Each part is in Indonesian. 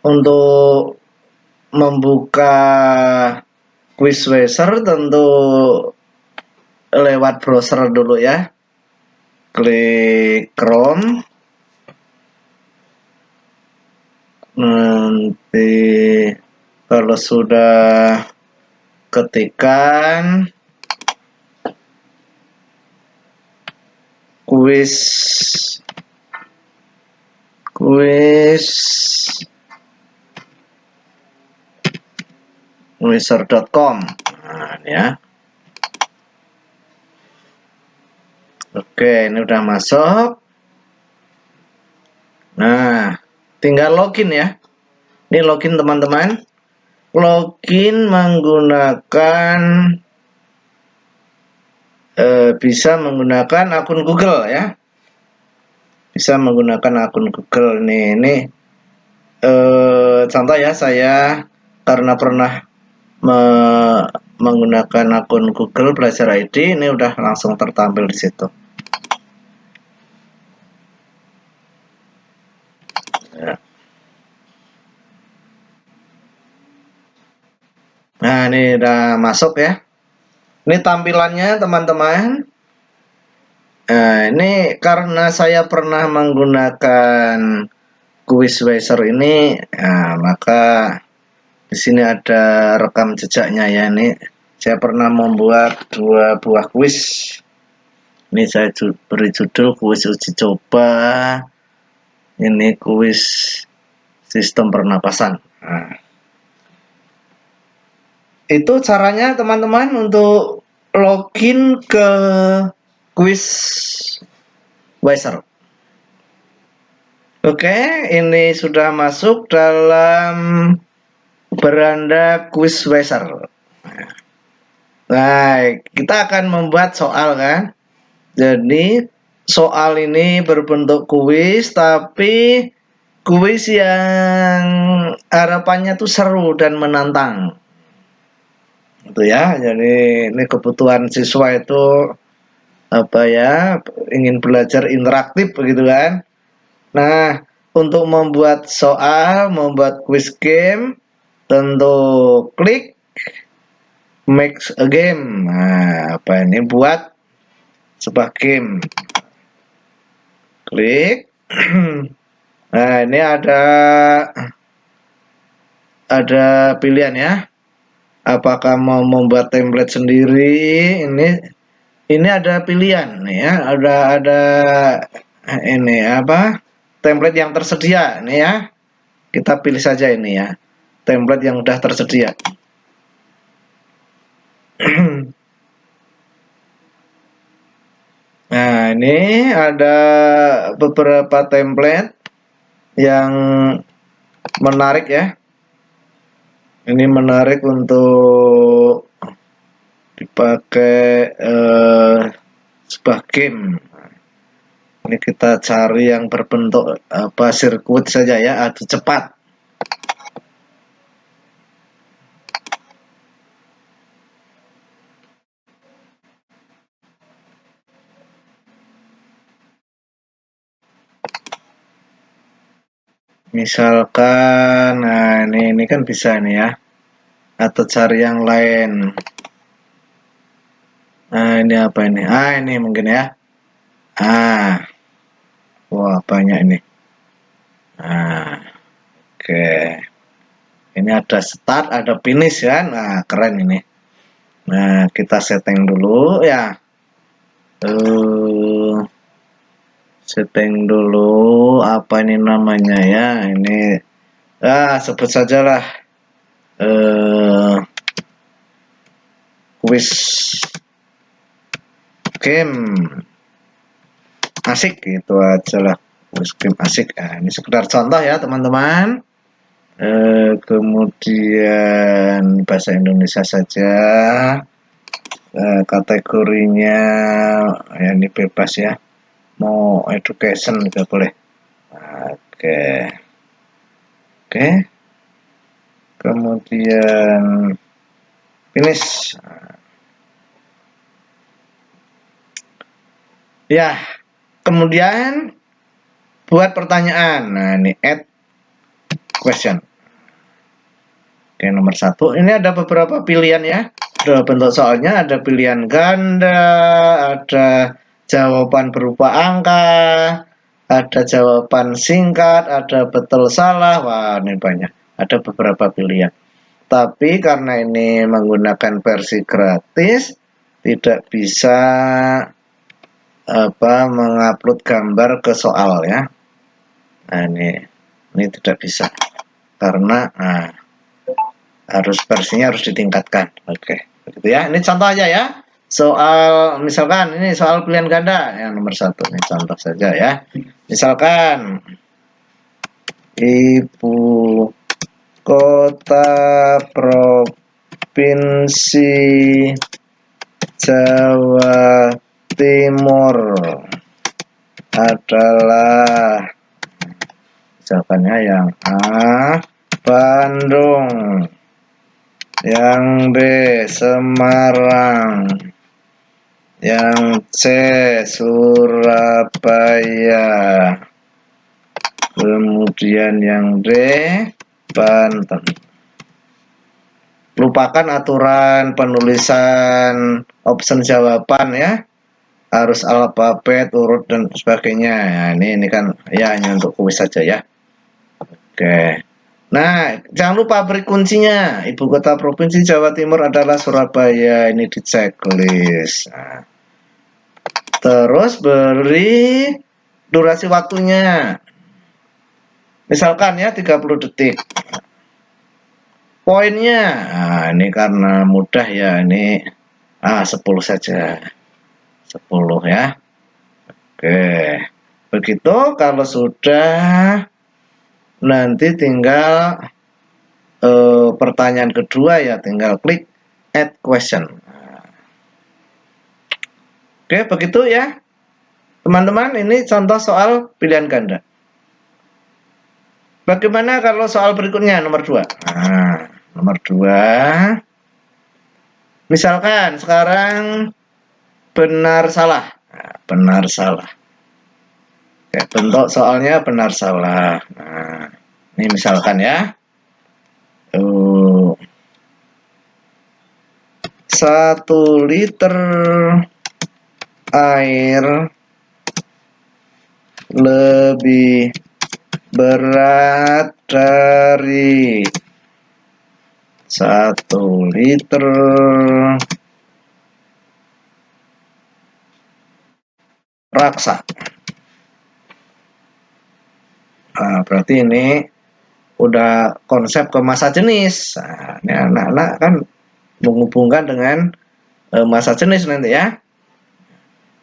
Untuk membuka Quizweiser tentu lewat browser dulu ya. Klik Chrome. Nanti kalau sudah ketikkan quizweiser.com. Nah, ya. Oke, ini udah masuk. Nah, tinggal login ya. Ini login teman-teman. Login menggunakan bisa menggunakan akun Google ya. Bisa menggunakan akun Google ini contoh ya, saya karena pernah menggunakan akun Google Belajar ID, ini udah langsung tertampil di situ. Ya. Nah, ini udah masuk ya. Ini tampilannya teman-teman. Nah, ini karena saya pernah menggunakan Quizweiser ini, nah, maka di sini ada rekam jejaknya ya. Ini saya pernah membuat 2 buah kuis. Ini saya beri judul kuis uji coba. Ini kuis sistem pernapasan. Nah, itu caranya teman-teman untuk login ke Quizweiser. Oke, ini sudah masuk dalam beranda Quizweiser. Nah, kita akan membuat soal kan. Jadi soal ini berbentuk kuis, tapi kuis yang harapannya tuh seru dan menantang. Itu ya. Jadi ini kebutuhan siswa itu apa ya, ingin belajar interaktif begitu kan. Nah, untuk membuat soal, membuat quiz game, tentu klik make a game. Nah, apa ini, buat sebuah game. Klik. Nah, ini ada pilihan ya. Apakah mau membuat template sendiri? Ini ada pilihan ya. Ada ini apa? Template yang tersedia ini ya. Kita pilih saja ini ya. Template yang sudah tersedia. Nah, ini ada beberapa template yang menarik ya. Ini menarik untuk dipakai sebuah game. Ini kita cari yang berbentuk apa, sirkuit saja ya, adu cepat. Misalkan, nah ini kan bisa nih ya. Atau cari yang lain. Nah, ini apa ini? Ah, ini mungkin ya. Ah. Wah, banyak ini. Nah, oke. Ini ada start, ada finish ya. Nah, keren ini. Nah, kita setting dulu ya. Setting dulu apa ini namanya ya. Ini sebut sajalah quiz game asik, gitu aja lah. Quiz game asik. Nah, ini sekedar contoh ya teman-teman. Kemudian bahasa Indonesia saja. Kategorinya ya ini bebas ya. Mau education juga boleh. Oke. Kemudian finish. Ya, kemudian buat pertanyaan. Nah, ini add question. Oke, nomor 1. Ini ada beberapa pilihan ya. Ada bentuk soalnya, ada pilihan ganda, ada jawaban berupa angka, ada jawaban singkat, ada betul salah. Wah, ini banyak. Ada beberapa pilihan. Tapi karena ini menggunakan versi gratis, tidak bisa mengupload gambar ke soal ya. Nah, ini tidak bisa karena harus versinya harus ditingkatkan. Oke, begitu ya. Ini contoh aja ya. Soal misalkan ini soal pilihan ganda yang nomor 1. Ini contoh saja ya. Misalkan ibu kota provinsi Jawa Timur adalah misalkannya yang A Bandung, yang B Semarang, yang C Surabaya, kemudian yang D Banten. Lupakan aturan penulisan option jawaban ya, harus alfabet, urut dan sebagainya. Nah, ini kan ya hanya untuk kuis saja ya. Oke. Nah, jangan lupa beri kuncinya. Ibu kota provinsi Jawa Timur adalah Surabaya. Ini di checklist. Nah, terus beri durasi waktunya. Misalkan ya 30 detik. Poinnya, nah, ini karena mudah ya, ini 10 saja. 10 ya. Oke. Begitu kalau sudah nanti tinggal pertanyaan kedua ya, tinggal klik add question. Oke, begitu ya. Teman-teman, ini contoh soal pilihan ganda. Bagaimana kalau soal berikutnya nomor 2? Nah, nomor 2. Misalkan sekarang benar salah. Nah, benar salah. Oke, bentuk soalnya benar salah. Nah, ini misalkan ya. 1 liter air lebih berat dari 1 liter raksa. Nah, berarti ini udah konsep ke massa jenis. Nah, ini anak-anak kan menghubungkan dengan massa jenis nanti ya.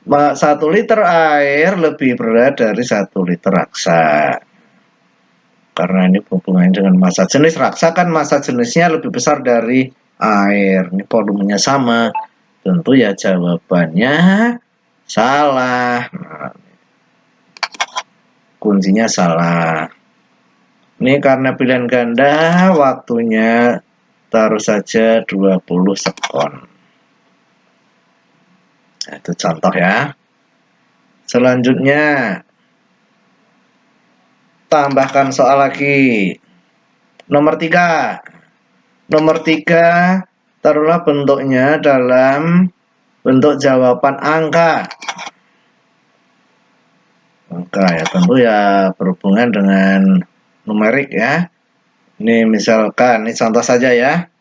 1 liter air lebih berat dari 1 liter raksa. Karena ini hubungannya dengan massa jenis. Raksa kan massa jenisnya lebih besar dari air. Ini volumenya sama. Tentu ya jawabannya salah. Nah, kuncinya salah. Ini karena pilihan ganda, waktunya taruh saja 20 sekon. Nah, itu contoh ya. Selanjutnya, tambahkan soal lagi. Nomor 3. Nomor 3, taruhlah bentuknya dalam bentuk jawaban angka. Angka ya, tentu ya berhubungan dengan numerik ya. Ini misalkan, ini contoh saja ya.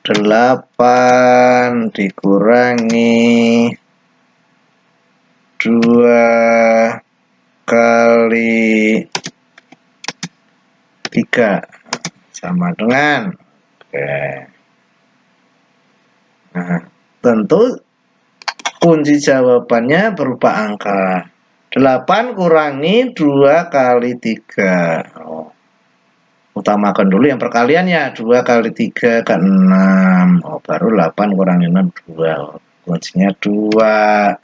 8 dikurangi 2 kali 3 sama dengan Nah, tentu kunci jawabannya berupa angka. 8 kurangi 2 kali 3. Utamakan dulu yang perkaliannya. 2 kali 3 ke 6. Baru 8 kurangi 6, 2. Kuncinya 2.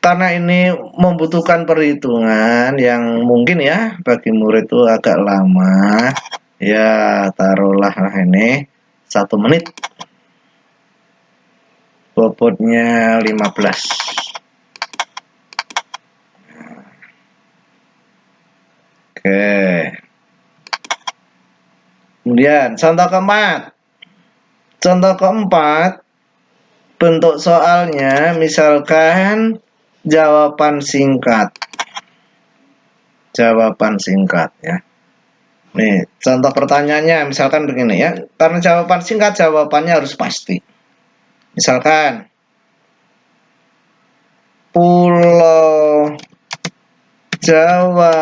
Karena ini membutuhkan perhitungan yang mungkin ya bagi murid itu agak lama. Ya, taruhlah ini 1 menit. Bobotnya 15. Oke. Kemudian contoh keempat. Contoh keempat, bentuk soalnya misalkan jawaban singkat. Jawaban singkat ya. Nih, contoh pertanyaannya misalkan begini ya. Karena jawaban singkat, jawabannya harus pasti. Misalkan Pulau Jawa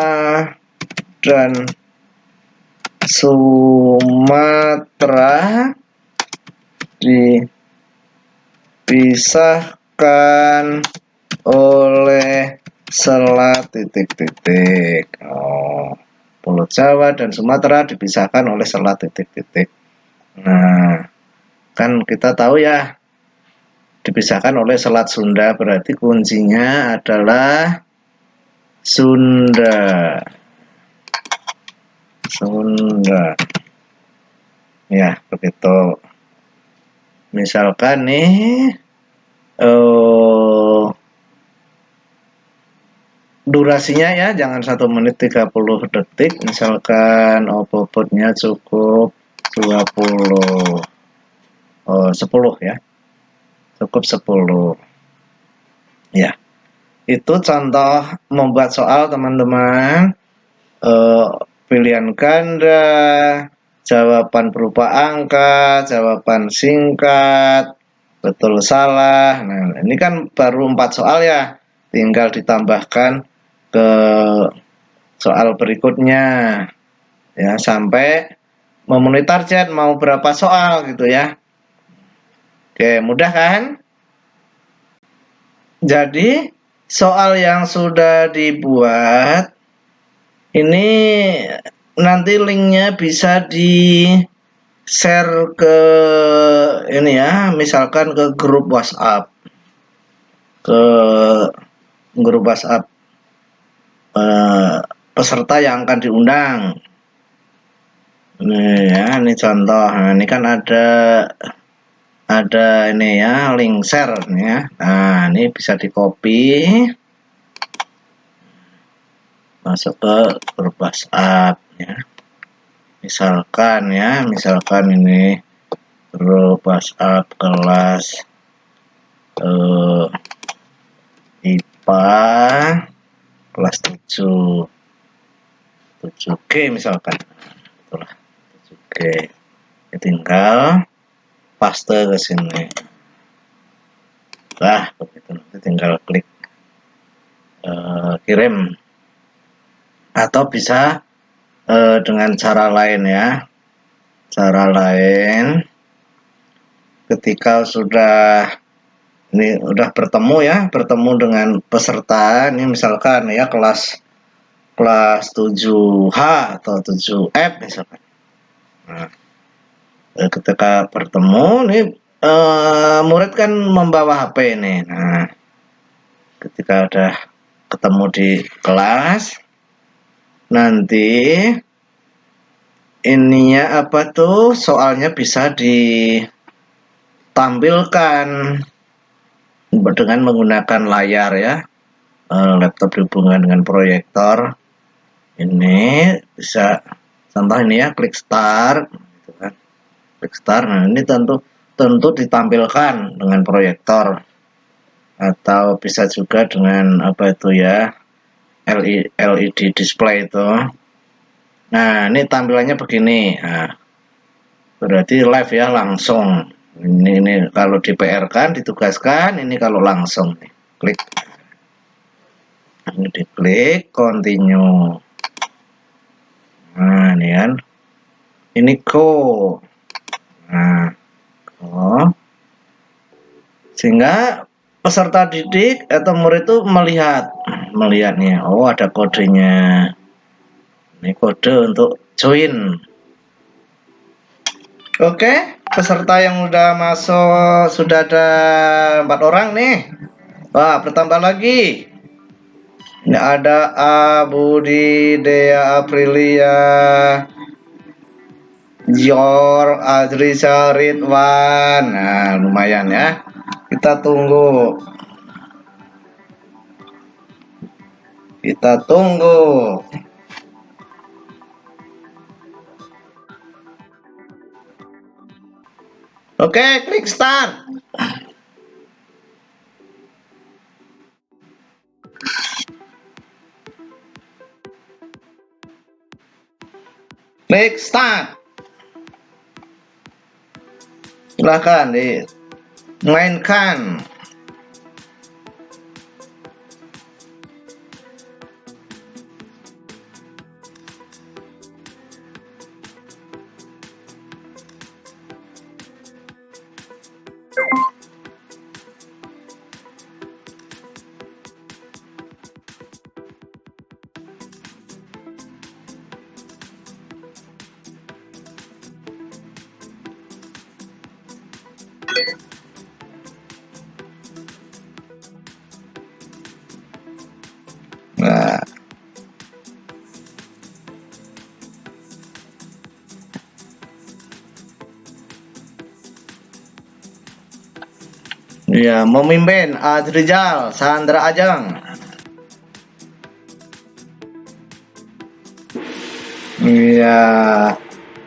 dan Sumatera dipisahkan oleh selat titik-titik. Pulau Jawa dan Sumatera dipisahkan oleh selat titik-titik. Nah, kan kita tahu ya, dipisahkan oleh selat Sunda, berarti kuncinya adalah Sunda. Sunda. Ya, begitu. Misalkan nih, durasinya ya jangan 1 menit 30 detik, misalkan bobotnya cukup 10 ya, cukup 10 ya. Itu contoh membuat soal teman-teman, pilihan ganda, jawaban berupa angka, jawaban singkat, betul salah. Nah, ini kan baru 4 soal ya, tinggal ditambahkan ke soal berikutnya ya, sampai memenuhi target mau berapa soal gitu ya. Oke, mudah kan? Jadi soal yang sudah dibuat ini nanti linknya bisa di share ke ini ya, misalkan ke grup WhatsApp, ke grup WhatsApp peserta yang akan diundang. Nih ya, ini contoh. Nah, ini kan ada ini ya, link share ya. Nah, ini bisa di copy masuk ke grup WhatsApp ya. Misalkan ini grup WhatsApp kelas IPA kelas 7G misalkan. Itulah 7G. Tinggal paste ke sini. Nah, begitu, nanti tinggal klik kirim. Atau bisa dengan cara lain ya. Cara lain ketika sudah bertemu dengan peserta, ini misalkan ya kelas 7H atau 7F misalkan. Nah, ketika bertemu nih, murid kan membawa HP ini. Nah, ketika udah ketemu di kelas, nanti ininya soalnya bisa ditampilkan dengan menggunakan layar ya, laptop dihubungkan dengan proyektor. Ini bisa contoh ini ya, klik start gitu kan. Klik start. Nah, ini tentu ditampilkan dengan proyektor, atau bisa juga dengan LED display itu. Nah, ini tampilannya begini. Nah, berarti live ya, langsung. Ini kalau di PR kan, ditugaskan, ini kalau langsung nih. Klik. Ini diklik, continue. Nah, ini kan. Ini go. Nah, go. Sehingga peserta didik atau murid itu melihatnya. Oh, ada kodenya. Ini kode untuk join. Oke, peserta yang udah masuk sudah ada 4 orang nih. Wah, bertambah lagi. Ini ada Budi, Dea, Aprilia, Yor, Azrisa, Ridwan. Nah, lumayan ya. Kita tunggu. Kita tunggu. Oke, klik start. Klik start. Silahkan dimainkan. Nah, ya, memimpin Adrijal Sandra Ajeng. Ya,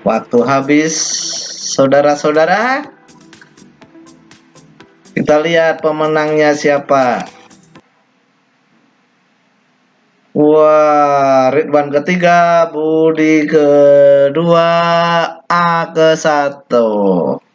waktu habis, saudara-saudara. Kita lihat pemenangnya siapa. Wah, Ridwan ketiga, Budi kedua, A ke 1.